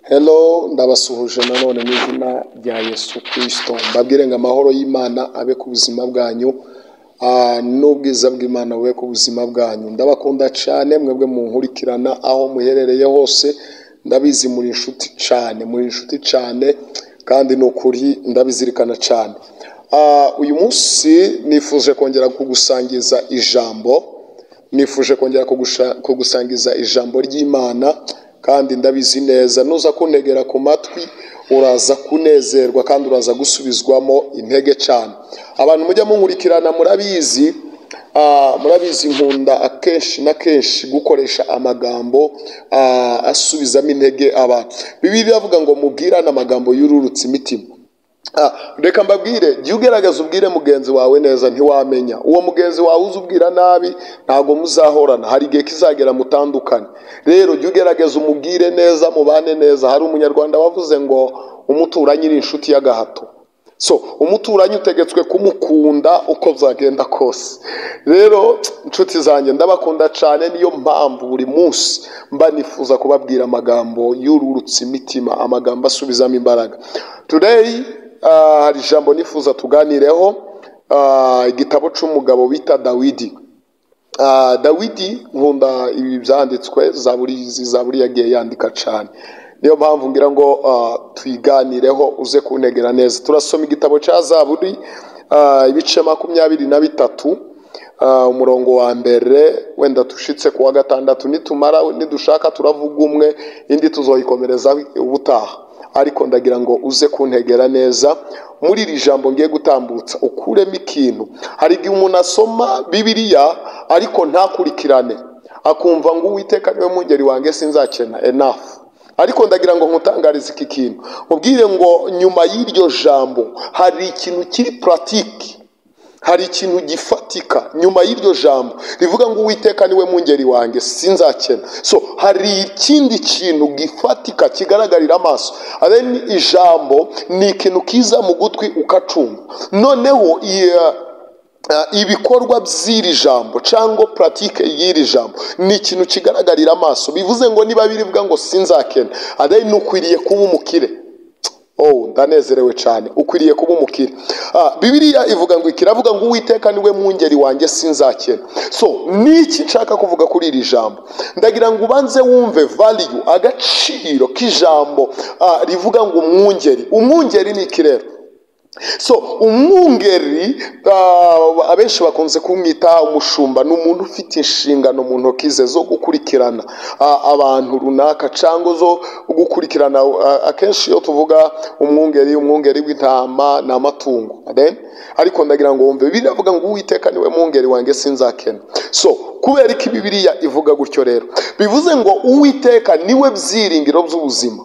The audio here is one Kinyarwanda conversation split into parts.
Hello, ndabasuhuje nanone mu izina rya Yesu Kristo. Mbabwire ngo amahoro y'Imana abe ku buzima bwanyu, n'ubwiza bw'Imana bube ku buzima bwanyu. Ndabakunda cyane mwebwe munkurikirana aho muherereye hose. Ndabizi muri inshuti cyane, kandi n'ukuri ndabizirikana cyane. Uyu munsi nifuje kongera kugusangiza ijambo ry'Imana, kandi ndabizi neza nuza kuntegera ku matwi uraza kunezerwa kandi uraza gusubizwamo intege cyane. Abantu mujya munkurikirana murabizi nkunda akenshi na kenshi gukoresha amagambo asubizamo intege abantu. Bibiliya avuga ngo mubwirane amagambo yururutse imitima. Reka mbabwire, jya ugerageza ubwire mugenzi wawe neza, ntiwamenya uwo mugenzi wawe uzubwira nabi ntabwo muzahorana, hari igihe kizagera mutandukane. Rero jya ugerageza umubwire neza, mubane neza. Hari umunyarwanda wavuze ngo umuturanyi ni inshuti y'agahato. Umuturanyi utegetswe kumukunda uko byagenda kose. Rero inshuti zanjye ndabakunda cyane, niyo mpamvu buri munsi mba nifuza kubabwira amagambo yururutse imitima, amagambo asubizamo imbaraga. Today hari ijambo nifuza tuganireho, igitabo cy'umugabo bita Dawidi. Dawidi nkunda ibi byanditswe, zaburi yagiye yandika cyane. Niyo mpamvu ngira ngo tuyiganireho uze kuntegera neza. Turasoma igitabo cya Zaburi, ibice 23, umurongo wa mbere, wenda tushitse ku wa gatandatu. Nidushaka turavuga umwe, indi tuzoyikomereza ubutaha. Ariko ndagira ngo uze kuntegera neza muri iri jambo ngiye gutambutsa, ukuremo ikintu. Hari igihe umuntu asoma Bibiliya ariko ntakurikirane, akumva ngo Uwiteka niwe mwungeri wanjye sinzakena enough. Ariko ndagira ngo nkutangarize iki kintu, mubwire ngo nyuma y'iryo jambo hari ikintu kiri pratique, hari ikintu gifatika nyuma y'iryo jambo rivuga ngo Uwiteka niwe mwungeri wanjye sinzakena. Hari ikindi kintu gifatika kigaragarira amaso. Then ijambo ni ikintu kiza mu gutwi ukacunga. Noneho ibikorwa by'iri jambo cyangwa pratique y'iri jambo ni ikintu kigaragarira amaso. Bivuze ngo niba birivuga ngo sinzakena, then ukwiriye kuba umukire. Ndanezerewe cyane, ukwiriye kuba umukire. Bibiliya ivuga ngo ikiravuga ngo Uwiteka niwe mwungeri wanjye sinzakena. Niki nshaka kuvuga kuri iri jambo? Ndagira ngo ubanze wumve value, agaciro k'ijambo rivuga ngo umwungeri ni iki rero? Umwungeri abenshi bakunze kumwita umushumba. Ni umuntu ufite inshingano mu ntoki ze zo gukurikirana abantu runaka cyangwa zo gukurikirana. Akenshi iyo tuvuga umwungeri w'intama ni amatungo. Ariko ndagira ngo wumve biravuga ngo Uwiteka niwe mwungeri wanjye sinzakena. Kubera iki Bibiliya ivuga gutyo rero? Bivuze ngo Uwiteka niwe byiringiro by'ubuzima.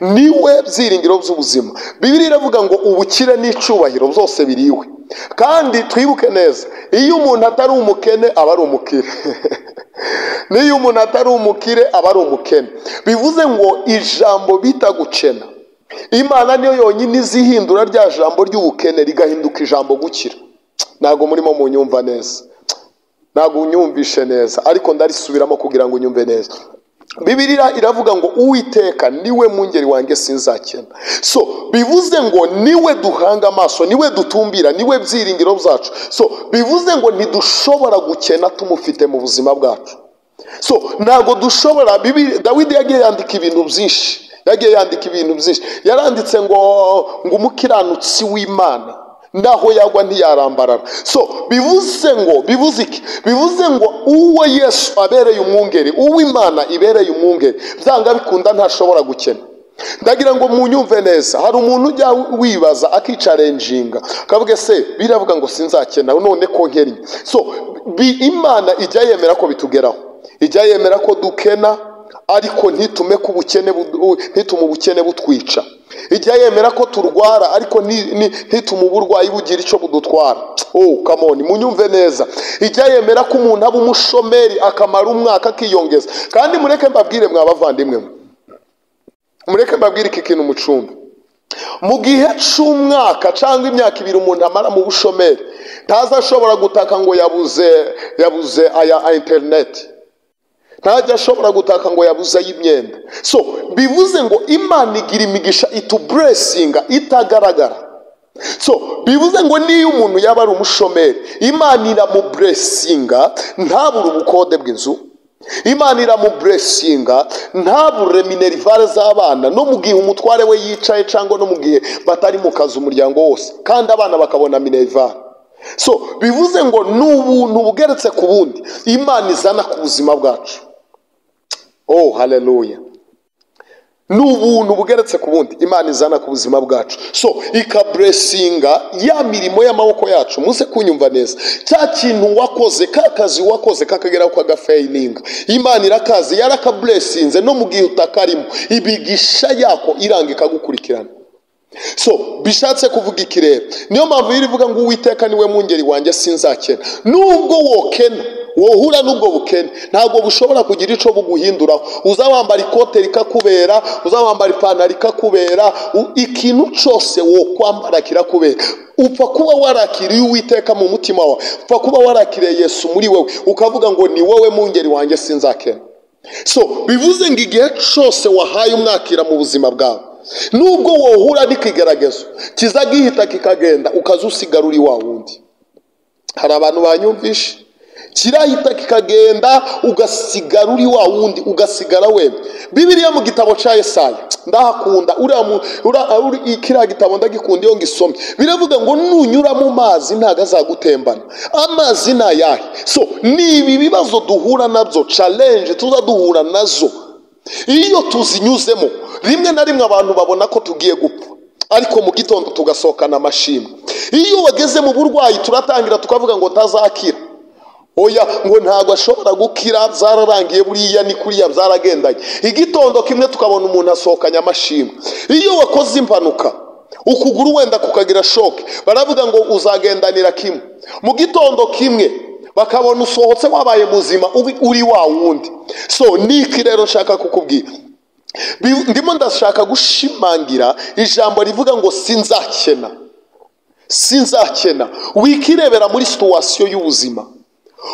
Niwe byiringiro by'ubuzima. Bibiliya iravuga ngo ubukire n'icubahiro byose biriwe. Kandi twibuke neza, iyo umuntu atari umukene aba ari umukire. N'iyo umuntu atari umukire aba ari umukene. Bivuze ngo ijambo bita gukena, Imana niyo yonyine izihindura rya jambo ry'ubukene rigahinduka ijambo gukira. Ntabwo murimo munyumva neza, ntabwo unyumvishe neza, ariko ndarisubiramo kugira ngo unyumve neza. Bibiliya iravuga ngo Uwiteka niwe mwungeri wanjye sinzakena. Bivuze ngo niwe duhanga amaso, niwe dutumbira, niwe byiringiro byacu. Bivuze ngo ntidushobora gukena tumufite mu buzima bwacu. Ntabwo dushobora. Dawidi yagiye yandika ibintu byinshi, yaranditse ngo umukiranutsi w'Imana naho yagwa ntiyarambarara. Bivuze iki? Bivuze ngo uwo Yesu abereye umwungeri, uw'Imana ibereye umwungeri, byanga bikunda ntashobora gukena. Ndagira ngo munyumve neza. Hari umuntu ujya wibaza akicarenjinga akavuga se biravuga ngo sinzakena none ko nkennye. Imana ijya yemera ko bitugeraho, ijya yemera ko dukena, ariko ntitume ubukene butwica. Ijya yemera ko turwara, ariko ntitume uburwayi bugira icyo budutwara. Come on, munyumve neza. Ijya yemera ko umuntu aba umushomeri akamara umwaka akiyongeza. Kandi mureke mbabwire mwabavandimwe, mureke mbabwire iki kintu mucumbi. Mu gihe cy'umwaka cyangwa imyaka 2 umuntu amara mu bushomeri, ntazashobora gutaka ngo yabuze aya internet. ntajya ashobora gutaka ngo yabuze y'imyenda. So bivuze ngo Imana igira imigisha ituburesinga itagaragara. So bivuze ngo niyo umuntu yaba ari umushomeri, Imana iramuburesinga ntabure ubukode bw'inzu, Imana iramuburesinga ntabure minerivare z'abana, no mu gihe umutware we yicaye cyangwa no mu gihe batari mu kazi umuryango wose, kandi abana bakabona minerivare. So bivuze ngo n'ubuntu bugeretse ku bundi Imana izana ku buzima bwacu. Oh haleluya. N'ubuntu bugeretse ku bundi Imana izana ku buzima bwacu. So ikaburesinga ya mirimo y'amaboko yacu. Muze kunyumva neza, cya kintu wakoze, kakazi wakoze kakagera kwa gafeininga, Imana irakazi yarakaburesinze no mu gihe utakarimo, ibigisha yako iranga ikagukurikirana. So bishatse kuvuga iki rero? Niyo mpamvu irivuga ngo Uwiteka niwe mungeri wanjye sinzakena. Nubwo wokena, wohura n'ubwo bukene, ntabwo bushobora kugira ico buguhinduraho. Uzabambara ikote rikakubera, uzabambara ipantaro rikakubera, ikintu cyose wo kwambara kirakubera. Upfa kuba warakiriye Uwiteka mu mutima wawe, upfa kuba warakiriye Yesu muri wewe, ukavuga ngo ni wowe mungeri wanjye sinzakena. So bivuze ngo igihe cyose wahaye umwakira mu buzima bwawe, nubwo wohura n'ikigeragezo kizagihita kikagenda, ukazusigara uri wa wundi. Hari abantu banyumvishe, kirahita kikagenda ugasigara uri wa wundi, ugasigara wewe. Bibiliya mu gitabo cya Yesaya ndahakunda, kiriya gitabo ndagikunda iyo ngisomye. Biravuga ngo nunyura mu mazi ntago azagutembana. Amazi ni ayahe? So ni ibi bibazo duhura nabyo, challenge tuza duhura nazo, iyo tuzinyuzemo rimwe na rimwe abantu babona ko tugiye gupfa, ariko mu gitondo tugasohokana amashimwe. Iyo wageze mu burwayi turatangira tukavuga ngo ntazakira. Oya, ngo ntago ashobora gukira, zararangiye buriya ni kuriya byaragendanye. Igitondo kimwe tukabona umuntu asohokanya amashimwe. Iyo wakoze impanuka ukuguru wenda kukagira shoke, baravuga ngo uzagendanira kimwe. Mu gitondo kimwe bakabona usohotse wabaye muzima, uri wa wundi. So niki rero nshaka kukubwira, ndimo ndashaka gushimangira ijambo rivuga ngo sinzakena. Sinzakena. Wikirebera muri situation y'ubuzima,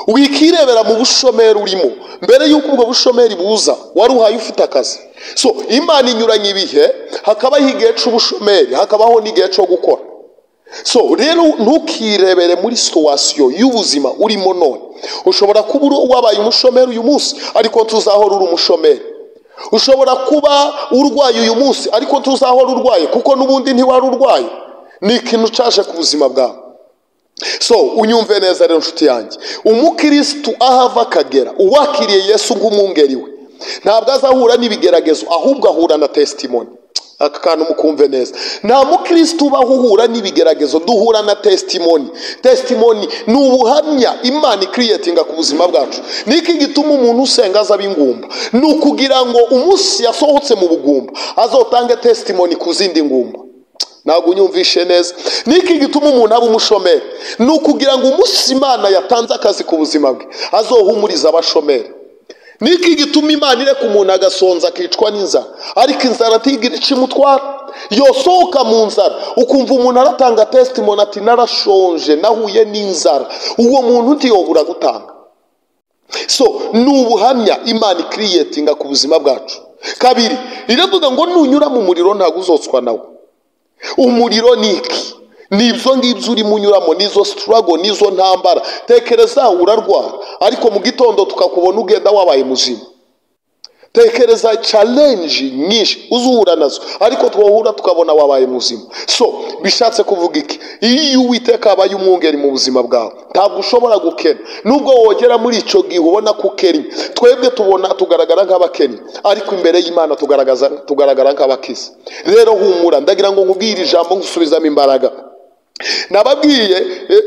wikirebera mu bushomeri urimo. Mbere y'uko ubwo bushomeri buza wari uhaye ufite akazi. So Imana inyuranye ibihe, hakabaho igihe cy'ubushomeri, hakabaho n'igihe cyo gukora. So rero ntukirebere muri situation y'ubuzima urimo none. Ushobora kuba wabaye umushomeri uyu munsi, ariko tuzahora uri umushomeri. Ushobora kuba urwaye uyu munsi, ariko tuzahora urwaye, kuko n'ubundi ntiwari urwaye. Ni ikintu cyaje ku buzima bwawe. So unyumve neza rero nshuti yanjye, umukristo ahava akagera, uwakiriye Yesu nk'umwungeri we, ntabwo azahura n'ibigeragezo, ahubwo ahura na testimony. Aka kantu mukumve neza, nta mukristo ubaho uhura n'ibigeragezo, duhura na testimony. Testimony ni ubuhamya Imana creatinga ku buzima bwacu. Niki gituma umuntu usenga aza bingumba, ni ukugira ngo umunsi yasohotse mu bugumba azotange testimony ku zindi ngumba. Ntabwo unyumvishe neza. Niki gituma umuntu aba umushomeri, ni ukugira ngo umunsi Imana yatanze akazi ku buzima bwe azohumuriza abashomeri. Niki gituma Imana ireka umuntu agasonza akicwa n'inzara, ariko inzara atigira ica imutwara. Yosohoka mu nzara ukumva umuntu aratanga testimony ati narashonje, nahuye n'inzara. Uwo muntu ntiyobura gutanga. So ni ubuhamya Imana creatinga ku buzima bwacu. Kabiri, iravuga ngo nunyura mu muriro ntago uzotswa nawe. Umuriro niki? Nibyo ngibyo uri munyuramo, nizo struggle, nizo ntambara. Tekereza urarwara, ariko mu gitondo tukakubona ugenda wabaye muzima. Tekereza challenge nyinshi uzuhura nazo, ariko twohura tukabona wabaye muzima. So bishatse kuvuga iki? Iyo Uwiteka abaye umwungeri mu buzima bwawe, ntabwo ushobora gukena. Nubwo wogera muri ico gihe ubona kukeri, twebwe tugaragara nk'abakeni, ariko imbere y'Imana tugaragara nk'abakiza. Rero humura, ndagira ngo nkubwire ijambo ngusubizamo imbaraga. Nababwiye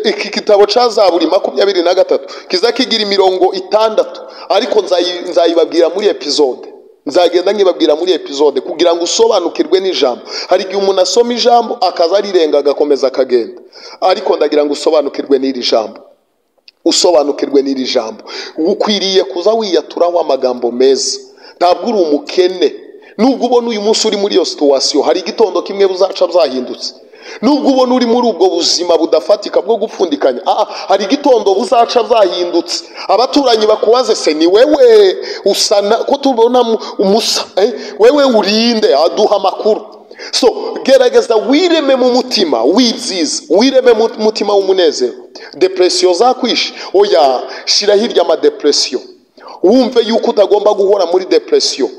iki gitabo ca Zaburi 23 kiza kigira imirongo 6, ariko nzayibabwira muri episode. Nzagenda nkibabwira muri episode kugira ngo usobanukirwe n'ijambo. Hari igihe umuntu asoma ijambo akaza arirenga agakomeza akagenda, ariko ndagira ngo usobanukirwe n'iri jambo. Usobanukirwe n'iri jambo. Ukwiriye kuza wiyaturaho amagambo meza. Ntabwo uri umukene. Nubwo ubona uyu munsi uri muri iyo situation, hari igitondo kimwe buzaca byahindutse. nubwo ubona uri muri ubwo buzima budafatika bwo gupfundikanya, hari igitondo buzaca zahindutse, abaturanyi bakubaze se ni wewe usana ko tubona umusa, wewe urinde, aduha amakuru. So gerageza wireme mu mutima wibyiza, wireme mu mutima w'umunezero. Depression zakwishe, oya shira hirya ama depression, wumve yuko utagomba guhora muri depression,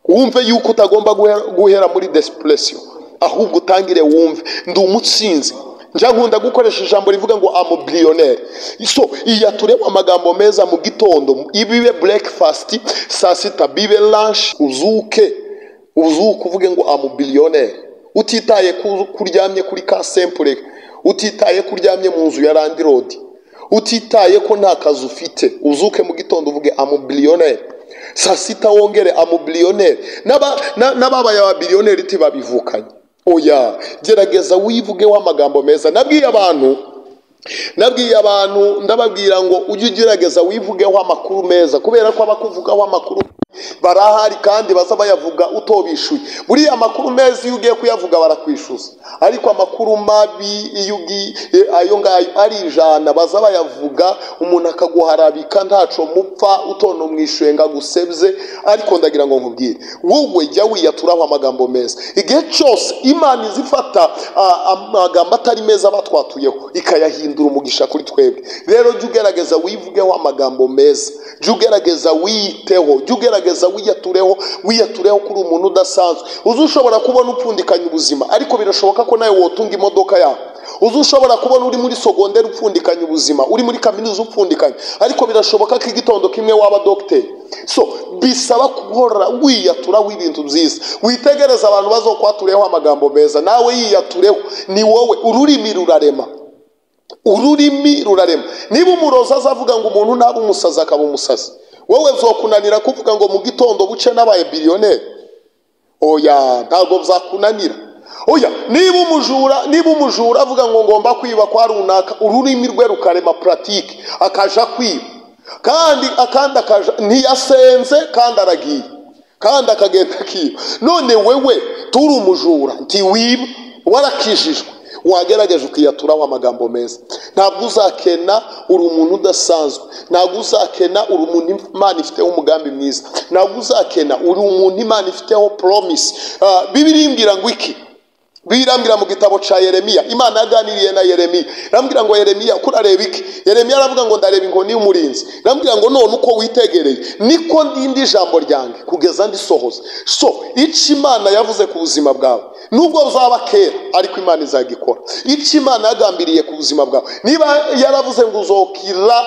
wumve yuko utagomba guhera muri depression, ahubwo utangire wumve ndi umutsinzi. Njya nkunda gukoresha ijambo rivuga ngo am billionaire. So iya tureba amagambo meza mu gitondo, ibibe breakfast, saa sita bibe lunch, uzuke uvuge ngo am billionaire, utitaye kuryamye kuri ka simple, utitaye kuryamye mu nzu ya Land Road, utitaye ko nta kazi ufite, uzuke mu gitondo uvuge am billionaire. Saa sita wongere am billionaire. N'ababaye aba billionaire tibabivukanye. Oya gerageza wivuge wa magambo meza. Nabwiye abantu ndababwira ngo ujye ugerageza wivugeho amakuru meza, kubera ko abakuvugaho amakuru barahari kandi baza bayavuga utobishuye. Buriya amakuru meza iyo ugiye kuyavuga barakwishuza, ariko amakuru mabi iyo ayo ngayo ari ijana baza bayavuga umuntu akaguharabika ntaco mupfa utono mwishuye nga gusebye. Ariko ndagira ngo nkubwire, wowe jya wiyaturaho amagambo meza. Igihe cyose Imana izifata amagambo atari meza batwatuyeho ikayahindura umugisha kuri twebwe. Rero jya ugerageza wivugeho amagambo meza, jya ugerageza wiyiteho, jya ugerageza wiyatureho kuri umuntu udasanzwe. Uzushobora kubona upfundikanya ubuzima, ariko birashoboka ko nawe wotunga imodoka yawe. Uzushobora kubona uri muri sogonderi upfundikanya ubuzima, uri muri kaminuza upfundikanya, ariko birashoboka ko igitondo kimwe waba docteur. So bisaba guhora wiyaturaho ibintu byiza, witegereza abantu bazokwatureho amagambo meza, nawe yiyatureho. Ni wowe, ururimi rurarema, ururimi rurarema. Niba umurozi azavuga ngo umuntu naba umusazi akaba umusazi, wowe uzokunanira kuvuga ngo mu gitondo buce nabaye billionaire? Oya ntabwo byakunanira. Oya niba umujura avuga ngo ngomba kwiba kwa runaka, ururimi rwe rukarema pratique, akaja kwiba kandi akaja ntiyasenze kandi aragiye kandi akagenda kiba. None wewe turi umujura nti wiba warakijijwe, wagerageje ukiyaturaho amagambo meza. Ntabwo uzakena uri umuntu udasanzwe, ntabwo uzakena uri umuntu Imana ifiteho umugambi mwiza, ntabwo uzakena uri umuntu Imana ifiteho promise. Bibiliya imbwira ngo iki? Birambira mu gitabo ca Yeremiya, Imana yaganiriye na Yeremiya, rambwira ngo Yeremiya kurareba iki? Yeremiya aravuga ngo ndareba inkoni y'umurinzi, rambwira ngo none uko witegereye niko ndindi ijambo ryange kugeza ndisohoza. So ico Imana yavuze ku buzima bwawe nubwo uzaba kera, ariko Imana izagikora. Ico Imana yagambiriye ku buzima bwawe, niba yaravuze ngo uzokira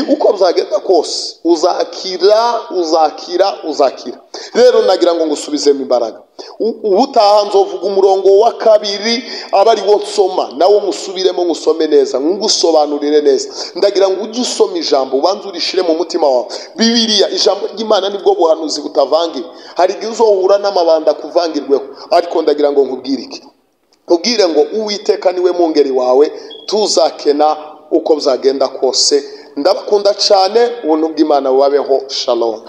uko bizagenda kose uzakira. Rero nagira ngo ngusubizemo imbaraga. Ubutaha nzovuga umurongo wa 2 abari wo nsoma, nawo musubiremo musome neza, ngusobanurire neza. Ndagira ngo ujye usoma ijambo ubanze urishire mu mutima wawe. Bibiliya ijambo ry'Imana nibwo buhanuzi butavangiye. Hari igihe uzohura n'amabanda kuvangirweho, ariko ndagira ngo nkubwire iki? Ubwire ngo Uwiteka niwe mungeri wawe, tuzakena uko bizagenda kose. Ndabakunda cyane, ubuntu bw'Imana bubabeho. Shalom.